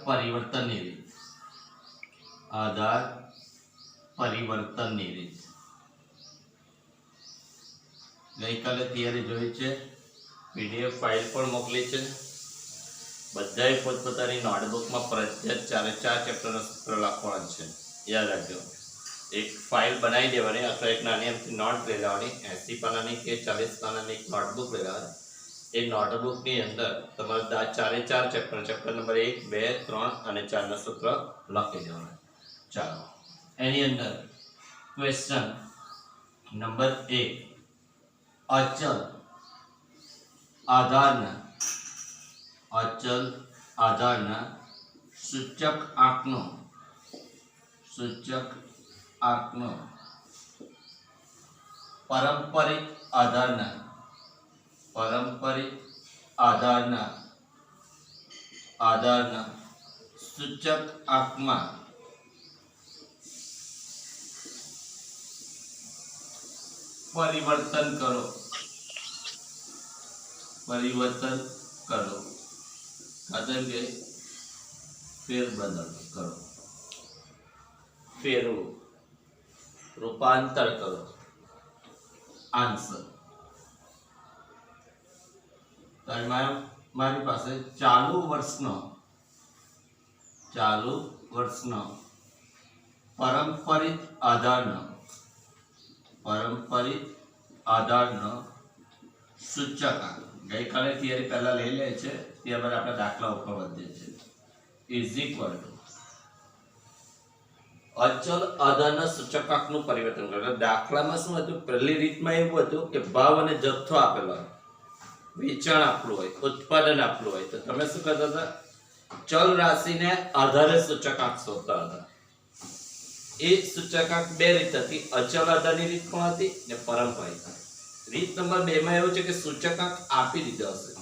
પરિવર્તનની રીત, આધાર પરિવર્તનની રીત. ગઈકાલે થિયરી જોઈ છે, પીડીએફ ફાઇલ પણ મોકલી છે. બધાએ પોતપોતાની નોટબુકમાં ફરજિયાત 4 ચેપ્ટરનો સૂત્ર લખવાનું છે. યાદ રાખજો, એક ફાઇલ બનાવી દેવાની અથવા એક નાની અમથી નોટ લઈ લેવાની. 80 પાનાની કે 40 પાનાની એક નોટબુક લઈ લેવાની. એ નોટબુકની અંદર તમારે 4 ચેપ્ટર, ચેપ્ટર નંબર 1, 2, 3 અને 4 નું સૂત્ર લખી દેવાનું. ચાલો, એની અંદર ક્વેશ્ચન નંબર 1, અચલ આધારના સૂચક આંકનો પારંપરિક આધારના સૂચક આંકમાં પરિવર્તન કરો. ખાતર કે ફેરબદલ કરો, ફેરવું, રૂપાંતર કરો. આન્સર મારી પાસે ચાલુ વર્ષનો પારંપરિક આધારનો સૂચકાંક. ગઈકાલે થિયરી પહેલા લઈ લે છે, ત્યારબાદ આપણે દાખલા ઉપર વધીએ છીએ. ઇઝ ઇક્વલ ટુ અચલ આધારના સૂચકાંકનું પરિવર્તન કરો. દાખલામાં શું હતું? પહેલી રીતમાં એવું હતું કે ભાવ અને જથ્થો આપેલો હોય, વેચાણ આપલું હોય, ઉત્પાદન આપલું હોય, તો તમે શું કરતા હતા? ચલ રાશિને આધારે સૂચકાંક શોધતા હતા. એ સૂચકાંક બે રીત હતી, અચલ આધારની રીત પણ હતી ને પારંપરિક. રીત નંબર 2 માં એવું છે કે સૂચકાંક આપી દીધો હશે.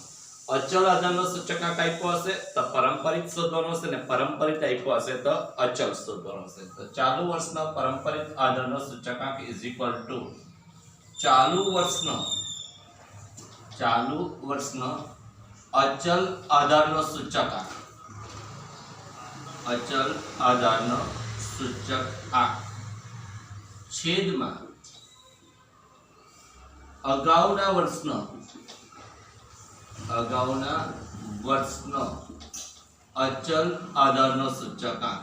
અચલ આધારનો સૂચકાંક આપ્યો હશે તો પારંપરિક શોધવાનો હશે, ને પારંપરિક આપ્યો હશે તો અચલ શોધવાનો હશે. તો ચાલુ વર્ષના પારંપરિક આધારનો સૂચકાંક ઇઝ ઇક્વલ ટુ ચાલુ વર્ષનો અચલ આધારનો સૂચકાંક. છેદમાં અગાઉના વર્ષનો અચલ આધારનો સૂચકાંક.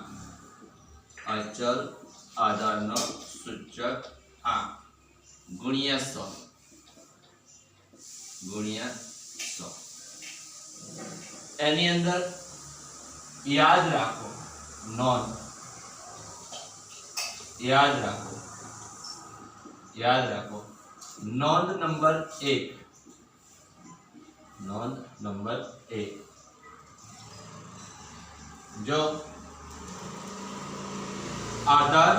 ગુણ્યા 100. એની અંદર યાદ રાખો, નોંધ નંબર 1. જો આધાર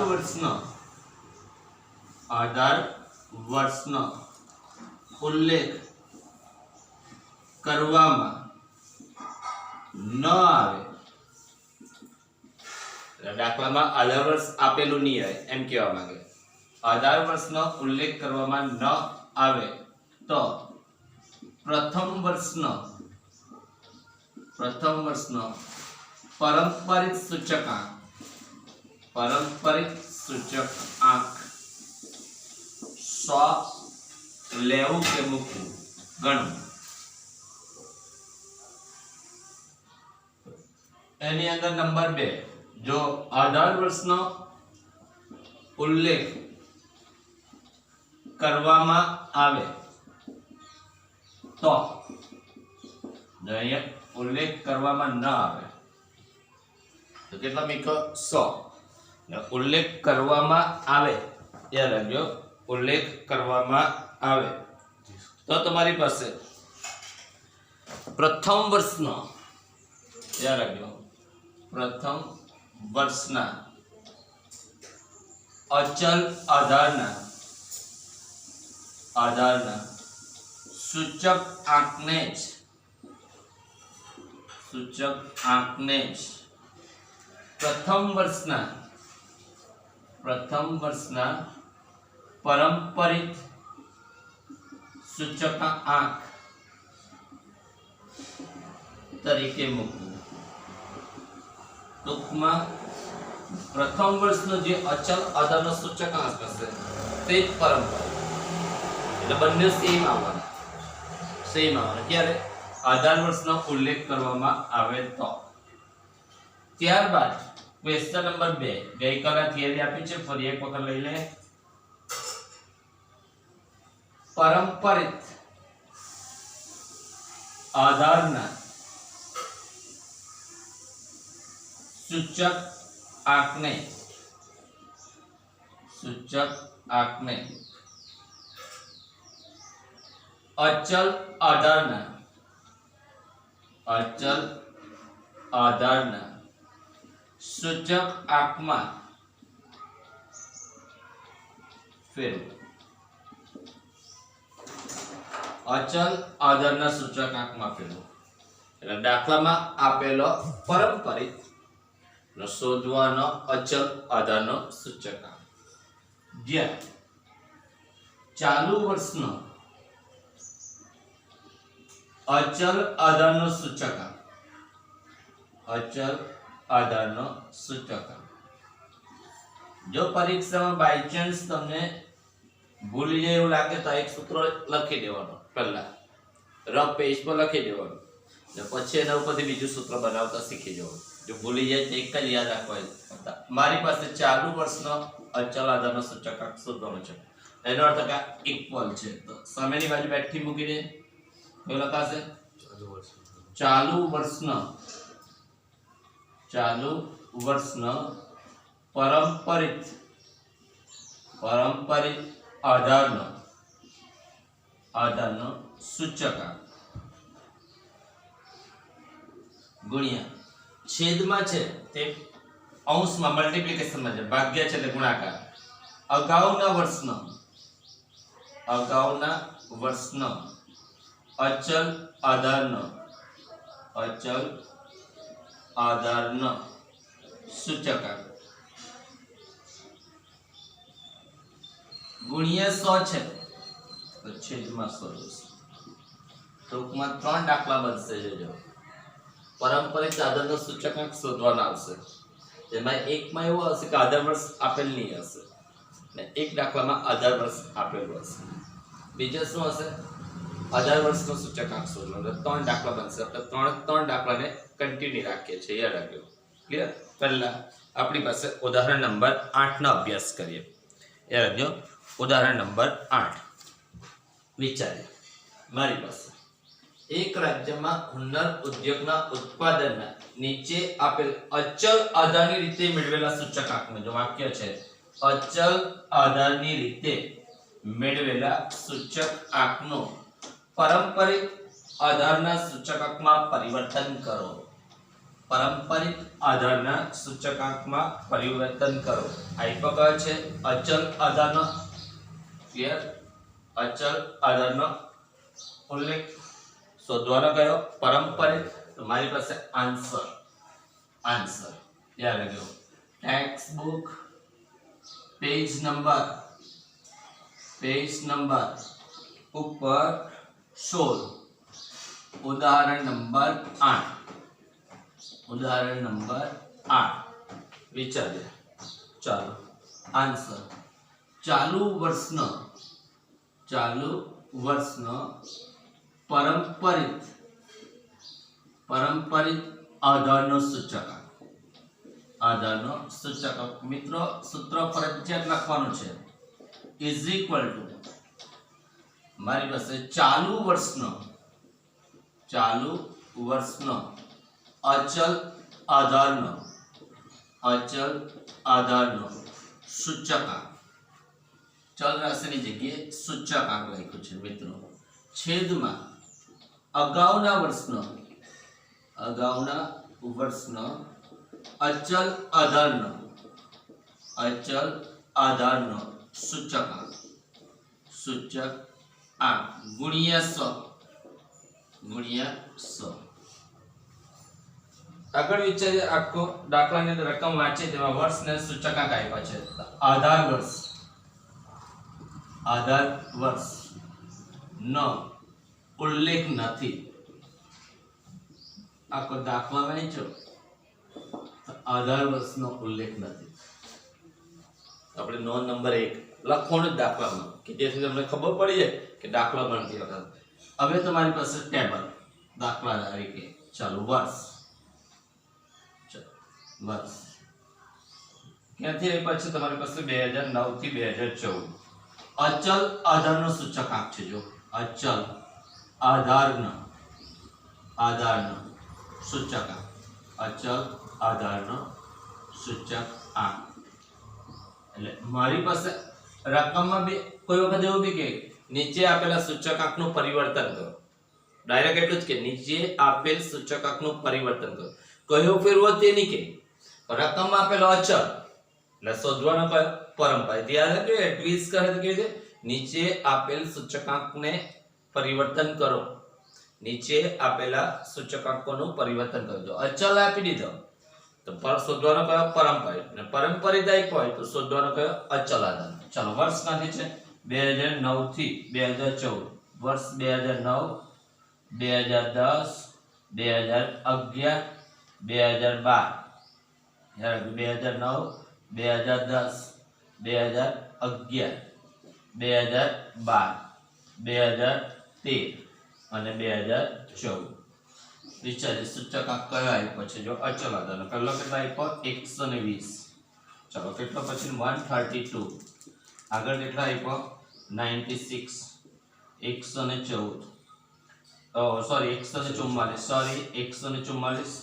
વર્ષનો ઉલ્લેખ કરવામાં ન આવે, દાખલામાં આધાર વર્ષ આપેલું નહીં હોય એમ કહેવા માંગે. આધાર વર્ષનો ઉલ્લેખ કરવામાં ન આવે તો પ્રથમ વર્ષનો પારંપરિક સૂચકાંક 100 લેવું કે મૂકવું ગણવું. એની અંદર નંબર 2, જો આધાર વર્ષનો ઉલ્લેખ કરવામાં આવે તો, ઉલ્લેખ કરવામાં ન આવે તો કેટલા મીકો? 100. ઉલ્લેખ કરવામાં આવે, યાદ રાખજો, ઉલ્લેખ કરવામાં આવે તો તમારી પાસે પ્રથમ વર્ષના અચલ આધારના સૂચકાંકને જ પ્રથમ વર્ષના પારંપરિક સૂચકાંક તરીકે મૂકવું. ટૂંકમાં પ્રથમ વર્ષનો જે અચલ આધારનો સૂચકાંક હશે તે જ પરંપરા, એટલે બંને સેમ આવવાના. ક્યારે? આધાર વર્ષનો ઉલ્લેખ કરવામાં આવે તો. ત્યારબાદ ક્વેશ્ચન નંબર 2, ગઈકાલે થિયરી આપી છે, ફરી એક વખત લઈ લે. પરંપરિત આધારના સૂચક આંકને અચલ આધારના સૂચક આંકમાં ફેરવો. અચલ આધારના સૂચકાંકમાં ફેરવો એટલે દાખલામાં આપેલો પરંપરિત શોધવાનો અચલ આધારનો સૂચકાંક, જ્યાં ચાલુ વર્ષનો અચલ આધારનો સૂચકાંક. જો પરીક્ષામાં બાય ચાન્સ તમને ભૂલી જાય એવું લાગે તો એક સૂત્ર લખી દેવાનું, પહેલા રફ પેજ પર લખી દેવાનું, ને પછી એના ઉપરથી બીજું સૂત્ર બનાવતા શીખી જવાનું. જો ભૂલી જાય તો એક જ યાદ રાખવા. મારી પાસે ચાલુ વર્ષનો અચલ આધારનો સૂચકાંક શોધવાનો છે, એનો અર્થ કે ઇક્વલ છે, તો સામેની બાજુ બેઠી મૂકી દે. શું લખાશે? ચાલુ વર્ષનો પરંપરિત આધારનો સૂચકાંક ગુણ્યા છેદમાં છે તે અંશમાં મલ્ટીપ્લિકેશનમાં છે, ભાગ્ય છે એટલે ગુણાકાર. અગાઉના વર્ષનો અચલ આધારનો સૂચકાંક ગુણ્યા 100 છે તો છેદમાં 100. ટૂંકમાં 3 દાખલા બનશે. જોજો, પરંપરિત આધારનો સૂચકાંક શોધવાના આવશે, જેમાં એકમાં એવું હશે કે આધાર વર્ષ આપેલ નહીં હશે, ને એક દાખલામાં આધાર વર્ષ આપેલું હશે. બીજો શું હશે? આધાર વર્ષનો સૂચકાંક શોધવાનો. 3 દાખલા બનશે. આપણે ત્રણ દાખલાને કન્ટિન્યુ રાખીએ છીએ, યાદ રાખજો. ક્લિયર? પહેલા આપણી પાસે ઉદાહરણ નંબર 8 નો અભ્યાસ કરીએ. યાદ રાખજો, ઉદાહરણ નંબર 8. વિચારે, મારી પાસે એક રાજ્યમાં હુન્નર ઉદ્યોગના ઉત્પાદનના નીચે આપેલ અચલ આધારની રીતે મેળવેલા સૂચકાંકનું, જો વાક્ય છે અચલ આધારની રીતે મેળવેલા સૂચકાંકનું પરંપરિત આધારના સૂચકાંકમાં પરિવર્તન કરો. પરંપરિત આધારના સૂચકાંકમાં પરિવર્તન કરો. આપ્યો છે અચલ આધારનો. ક્લિયર? અચલ આધારનો ઉલ્લેખ શોધવાનો કયો? પરંપરિત. તો મારી પાસે આન્સર યાદ રાખજો. ટેક્સ્ટ બુક પેજ નંબર ઉપર 16, ઉદાહરણ નંબર 8. વિચારીએ. ચાલો, આન્સર. ચાલુ વર્ષનો પરંપરિત આધારનો સૂચકાંક. મિત્રો, સૂત્ર ફરજિયાત લખવાનું છે. ઇઝ ઇક્વલ ટુ મારી પાસે ચાલુ વર્ષનો અચલ આધારનો સૂચકાંક. ચલ રાશિની જગ્યાએ સૂચકાંક લખ્યું છે મિત્રો. છેદમાં અગાઉના વર્ષનો અચલ આધારનો સૂચકાંક ગુણ્યા 100. આગળ વિચારીએ. આખો દાખલાની અંદર રકમ વાંચીએ તેમાં વર્ષ ને સૂચકાંક આપ્યા છે. આધાર વર્ષ નો ઉલ્લેખ નથી. આખો દાખલા વાંચો તો આધાર વર્ષનો ઉલ્લેખ નથી. આપણે નોંધ નંબર 1 લખવાનું જ દાખલામાં કે જેથી તમને ખબર પડી જાય કે દાખલા ગણતી વખતે. હવે તમારી પાસે ટેબલ દાખલા તરીકે ચાલો વર્ષ ક્યાંથી આપ્યા છે તમારી પાસે 2009 થી 2014. અચલ આધારનો સૂચકાંક છે. જો અચલ આધારનો સૂચકાંક, અચલ આધારનો સૂચકાંક. એટલે મારી પાસે રકમમાં બી કોઈ વખત એવું બી કે નીચે આપેલા સૂચકાંકનું પરિવર્તન કરો. ડાયરેક્ટ એટલું જ કે નીચે આપેલ સૂચકાંકનું પરિવર્તન કરો. કયો ફેરવો તે નહીં કે રકમમાં આપેલો અચલ એટલે શોધવાનો કયો પરંપરા. ત્યારે કે ટ્વિસ્ટ કરે તો કેવી રીતે નીચે આપેલ સૂચકાંકને પરિવર્તન કરો. નીચે આપેલા સૂચકાંકોનું પરિવર્તન કરો. જો અચલ આપી દીધો તો પર શોધવાનો કયો પરંપરિત, અને પરંપરિત આપ્યો હોય તો શોધવાનો કયો અચલ આધાર. ચાલો વર્ષ ક્યાંથી છે 2009 થી 2014. વર્ષ 2009 2010 2011 2012. 2009 2010 2011 2012 2013 અને 2014. વિચારી સૂચકાંક કયો આપ્યો છે. જો અચલ આધારનો પહેલો કેટલો આપ્યો 120. ચાલો કેટલો પછી 132. આગળ કેટલો આપ્યો 96 114. સોરી 144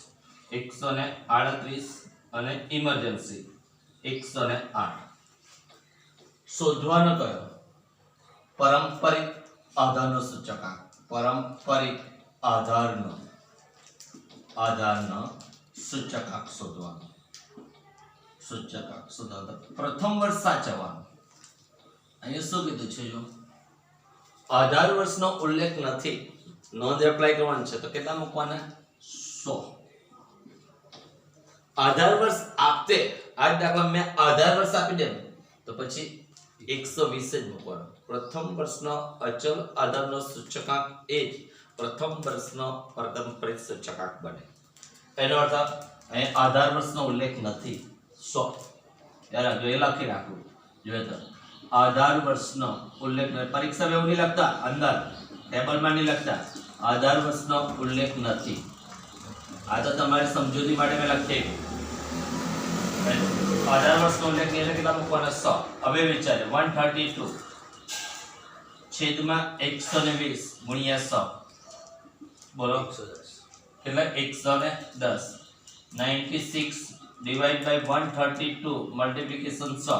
138 અને ઇમરજન્સી 108. શોધવાનો કયો પરંપરિત આધારનો સૂચકાંક. પરંપરિત આધારનો સૂચકાંક શોધવાનો. પ્રથમ વર્ષ સાચવવાનો. અહીંયા શું કીધું છે. જો આધાર વર્ષનો ઉલ્લેખ નથી, નોંધ એપ્લાય કરવાની છે તો કેટલા મૂકવાના 100. આધાર વર્ષ આપતે આ દાખલા મેં આધાર વર્ષ આપી દે તો પછી 120 જ મૂકવાનો. પ્રથમ વર્ષનો અચલ આધારનો સૂચકાંક એ જ પ્રથમ વર્ષનો પરંપરિત સૂચકાંક બને. એનો અર્થ અહીં આધાર વર્ષનો ઉલ્લેખ નથી 100. યાર જો એ લખી રાખવું જોઈએ તો આધાર વર્ષનો ઉલ્લેખ નથી. પરીક્ષા એવું નહીં લખતા, અંદર ટેબલમાં નહીં લખતા આધાર વર્ષનો ઉલ્લેખ નથી. આ તો તમારી સમજૂતી માટે મેં લખી. આધાર વર્ષનો ઉલ્લેખ નહીં એટલે કેટલા મૂકવાના 100. હવે વિચારે 132 છેદમાં 120 ગુણ્યા 100. બોલો કેટલા 110. 96 ડિવાઇડ બાય 132 મલ્ટીપ્લિકેશન 100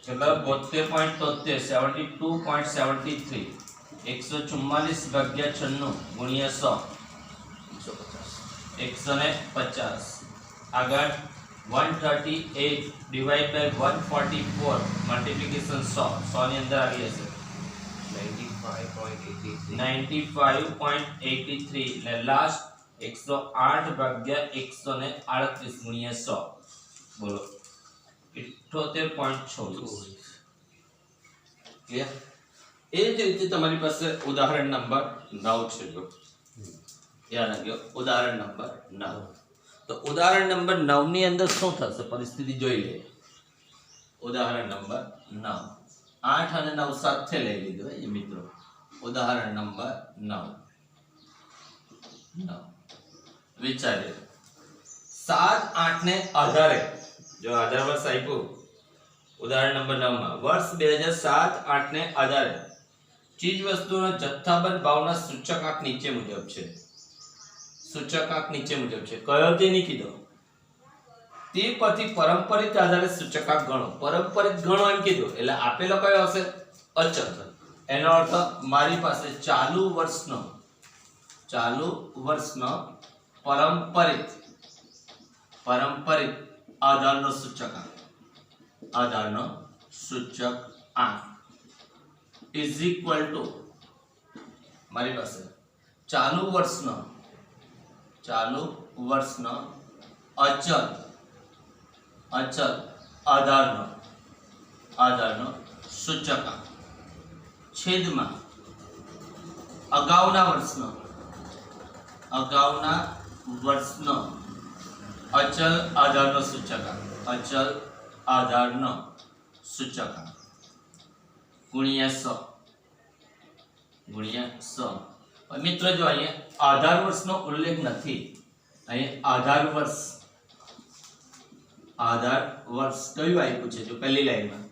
કેટલા 72.73 72.73. 144 ભાગ્યા 96 ગુણ્યા 100 150. આગળ 138 ડિવાઇડ બાય 144 મલ્ટીપ્લિકેશન 100 ની અંદર આવી જશે 95.83 એટલે લાસ્ટ 108 ભાગ્યા 138 ગુણ્યા 100. બોલો 78.26. ક્લિયર. એ જ રીતે તમારી પાસે ઉદાહરણ નંબર 9 છે. જો યાદ રાખ્યો ઉદાહરણ નંબર 9. તો ઉદાહરણ નંબર 9 ની અંદર શું થશે પરિસ્થિતિ જોઈ લઈએ. ઉદાહરણ નંબર 9 8 અને 9 સાથે લઈ લીધો એ મિત્રો. ઉદાહરણ નંબર 9 વિચારીએ 7 8 ને આધારે જો આધાર વર્ષ આપ્યું ઉદાહરણ નંબર 9 માં વર્ષ 2007 8 ને આધારે ચીજ વસ્તુનો જથ્થાબંધ ભાવના સૂચકાંક નીચે મુજબ છે. સૂચકાંક નીચે મુજબ છે. કયો તે નહીં કીધો. તે પરથી પરંપરિત આધારે સૂચકાંક ગણો. પરંપરિત ગણો એમ કીધું એટલે આપેલો કયો હશે અચલ. એનો અર્થ મારી પાસે ચાલુ વર્ષનો પરંપરિત આધારનો સૂચકાંક ઇઝ ઇક્વલ ટુ મારી પાસે ચાલુ વર્ષનો અચલ આધારનો સૂચકાંક છેદમાં અગાઉના વર્ષનો અચલ આધારનો સૂચકાંક, અચલ આધારનો સૂચકાંક ગુણ્યા 100 ગુણ્યા 100। મિત્રો જો અહીંયા આધાર વર્ષનો ઉલ્લેખ નથી, અહીંયા આધાર વર્ષ કયું આપ્યું છે? જો પહેલી લાઈનમાં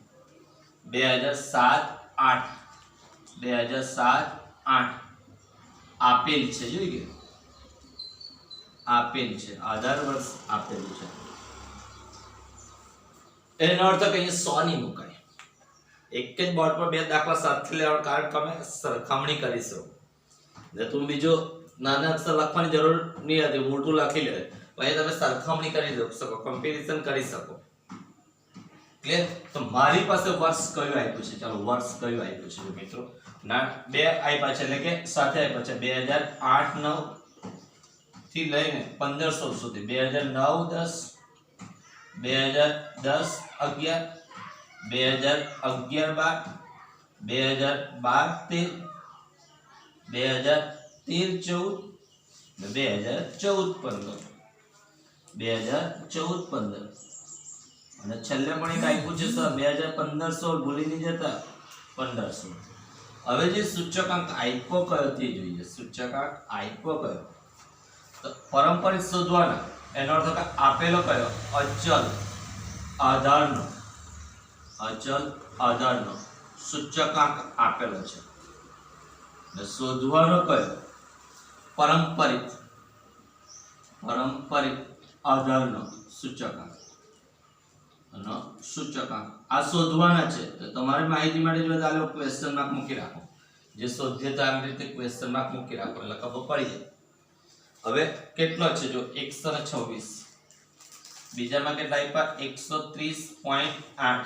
2007-8 2007-8 આપેલ છે, જોઈ ગયો આપેલ છે, આધાર વર્ષ આપેલું છે। એનો અર્થ કે અહીંયા 100 નહીં મુકાય। એક જ બોર્ડ પર બે દાખલા સાથે લેવાનું કારણ કે અમે સરખામણી કરીશું। ને તું બીજો નાના અક્ષર લખવાની જરૂર નહીં હતી, મોટું લખી લે, પછી તમે સરખામણી કરી શકો, કમ્પેરિઝન કરી શકો। ક્લિયર? તો મારી પાસે વર્ષ કયું આપ્યું છે? ચાલો વર્ષ કયું આપ્યું છે મિત્રો? ના બે આપ્યા છે, એટલે કે સાથે આપ્યા છે 2008-9 થી લઈને 1500 સુધી, 2009-10 2010-11 2011-12 2012-13 2013-14 ને 2014-15 અને છેલ્લે પણ એક આપ્યું છે સર 2015-16, ભૂલી નહીં જતા 1500। હવે જે સૂચકાંક આપ્યો કયો તે જોઈએ। સૂચકાંક આપ્યો કયો? તો પારંપરિક શોધવાના, એનો અર્થ કે આપેલો કયો? અચલ આધારનો સૂચકાંક આપેલો છે, ને શોધવાનો કયો? પારંપરિક આધારનો સૂચકાંક આ શોધવાના છે। તો તમારી માહિતી માટે જો ચાલો ક્વેશ્ચન માર્ક મૂકી રાખો, જે શોધ્ય તો આ રીતે ક્વેશ્ચન માર્ક મૂકી રાખો એટલે ખબર પડી જાય। હવે કેટલો છે? જો 126, બીજામાં કેટલા આપ્યા? 130.8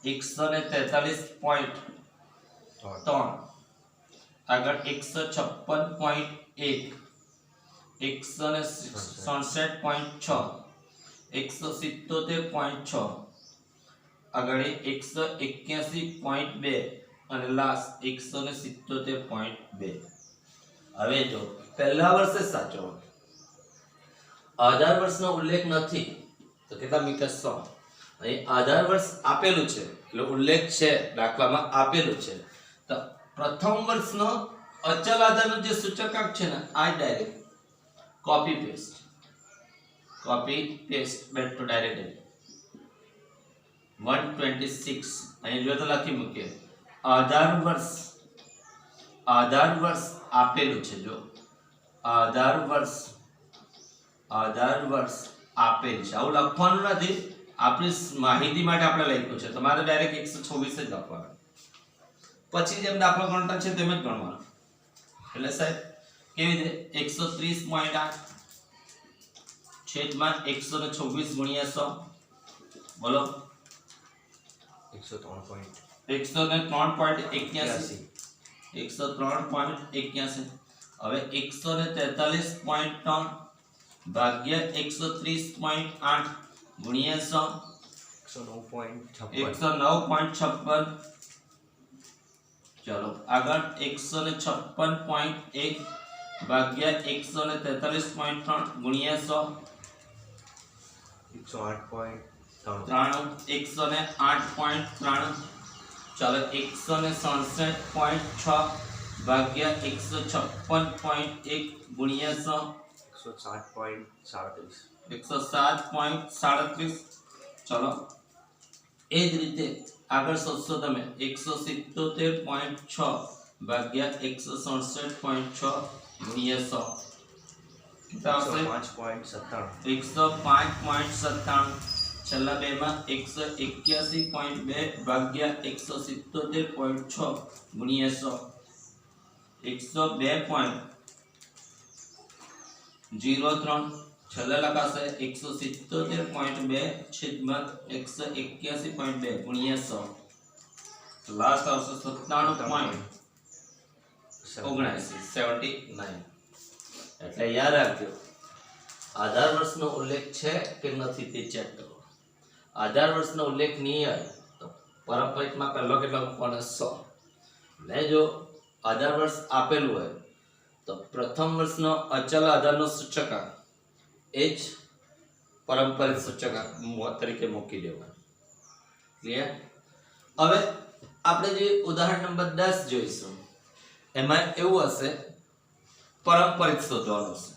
143.3 આગળ 156.1 167.6 177.6 આગળ 181.2 અને લાસ્ટ 177.2। હવે જો પહેલા વર્ષે સાચો, આધાર વર્ષનો ઉલ્લેખ નથી તો કેટલા મીટર? 100। અહીં આધાર વર્ષ આપેલું છે એટલે ઉલ્લેખ છે, દાખલામાં આપેલું છે। તો પ્રથમ વર્ષનો અચલ આધારનો જે સૂચકાંક છે ને, આ direct copy paste back to direct 126 અહીં જો તો લખી મૂકીએ। આધાર વર્ષ આપેલું છે, જો આધાર વર્ષ આપેલ છે, આવું લખવાનું નથી, આપણી માહિતી માટે આપણે લખ્યું છે। તમારે ડાયરેક્ટ 126 જ લખવાનું, પછી જેમ દાખલો ગણતા છે તેમ જ ગણવાનું। એટલે સાહેબ કેવી રીતે? 130.8 છેદમાં 126 ગુણ્યા 100, બોલો 103.81 103.81। હવે 143.3 ભાગ્યા 130.8 ગુણ્યા 109.56। ચલો આગળ 156.1 ભાગ્યા 143.3 ગુણ્યા 108.93। ચાલો 167.6 ભાગ્યા 156.1 ગુણ્યા 107.37। ચલો એ જ રીતે આગળ શોધશો તમે 177.6 ભાગ્યા 167.6 ગુણ્યા 100 105.97। છેલ્લા બેમાં 181.2 ભાગ્યા 177.6 ગુણ્યા 100 102.03। છેલ્લે લખાશે 177.2 છેદમાં 181.2 ગુણ્યા 100, લાસ્ટ આવશે 97.79। એટલે યાદ રાખજો, આધાર વર્ષનો ઉલ્લેખ છે કે નથી તે ચેક કરો। આધાર વર્ષનો ઉલ્લેખ નહીં હોય તો પારંપરિકમાં પહેલો કેટલો મૂકવાનો? 100। ને જો આધાર વર્ષ આપેલું હોય તો પ્રથમ વર્ષનો અચલ આધારનો સૂચકાંક એ જ પારંપરિક સૂચકાંક તરીકે મૂકી દેવાનો. ક્લિયર? હવે આપણે જે ઉદાહરણ નંબર 10 જોઈશું એમાં એવું હશે પારંપરિક શોધવાનું છે.